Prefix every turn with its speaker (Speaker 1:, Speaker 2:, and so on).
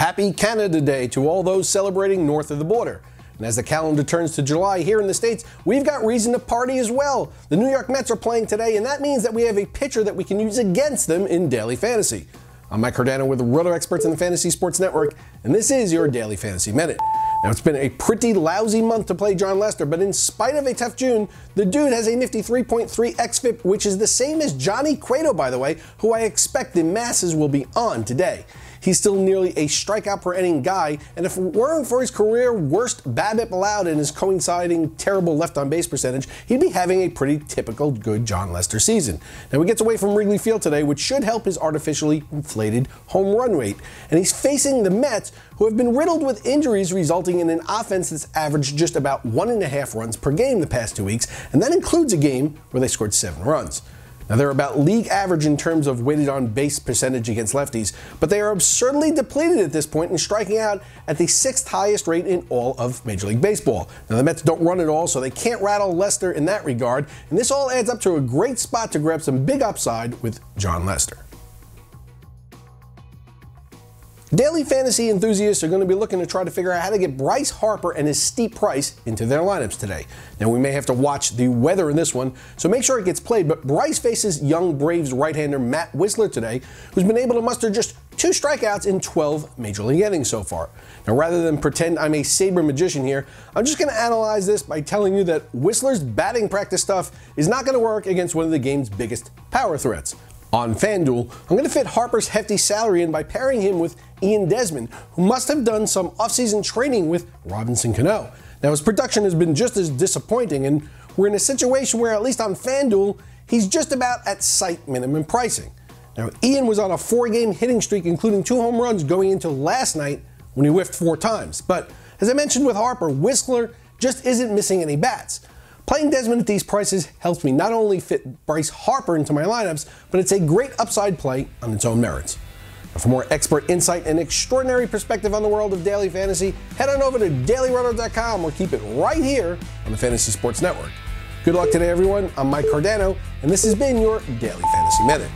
Speaker 1: Happy Canada Day to all those celebrating north of the border. And as the calendar turns to July here in the States, we've got reason to party as well. The New York Mets are playing today, and that means that we have a pitcher that we can use against them in daily fantasy. I'm Mike Cardano with the RotoExperts in the Fantasy Sports Network, and this is your Daily Fantasy Minute. Now, it's been a pretty lousy month to play Jon Lester, but in spite of a tough June, the dude has a nifty 3.3 xFIP, which is the same as Johnny Cueto, by the way, who I expect the masses will be on today. He's still nearly a strikeout per inning guy, and if it weren't for his career worst BABIP allowed and his coinciding terrible left-on-base percentage, he'd be having a pretty typical good Jon Lester season. Now, he gets away from Wrigley Field today, which should help his artificially inflated home run rate, and he's facing the Mets, who have been riddled with injuries resulting in an offense that's averaged just about 1.5 runs per game the past 2 weeks, and that includes a game where they scored 7 runs. Now, they're about league average in terms of weighted on base percentage against lefties, but they are absurdly depleted at this point and striking out at the 6th highest rate in all of Major League Baseball. Now, the Mets don't run at all, so they can't rattle Lester in that regard, and this all adds up to a great spot to grab some big upside with Jon Lester. Daily fantasy enthusiasts are going to be looking to try to figure out how to get Bryce Harper and his steep price into their lineups today. Now, we may have to watch the weather in this one, so make sure it gets played, but Bryce faces young Braves right-hander Matt Wisler today, who's been able to muster just 2 strikeouts in 12 Major League innings so far. Now, rather than pretend I'm a saber magician here, I'm just going to analyze this by telling you that Whistler's batting practice stuff is not going to work against one of the game's biggest power threats. On FanDuel, I'm going to fit Harper's hefty salary in by pairing him with Ian Desmond, who must have done some offseason training with Robinson Cano. Now, his production has been just as disappointing, and we're in a situation where, at least on FanDuel, he's just about at site minimum pricing. Now, Ian was on a 4-game hitting streak, including 2 home runs going into last night when he whiffed 4 times. But as I mentioned with Harper, Whistler just isn't missing any bats. Playing Desmond at these prices helps me not only fit Bryce Harper into my lineups, but it's a great upside play on its own merits. Now, for more expert insight and extraordinary perspective on the world of daily fantasy, head on over to dailyroto.com or keep it right here on the Fantasy Sports Network. Good luck today, everyone. I'm Mike Cardano, and this has been your Daily Fantasy Minute.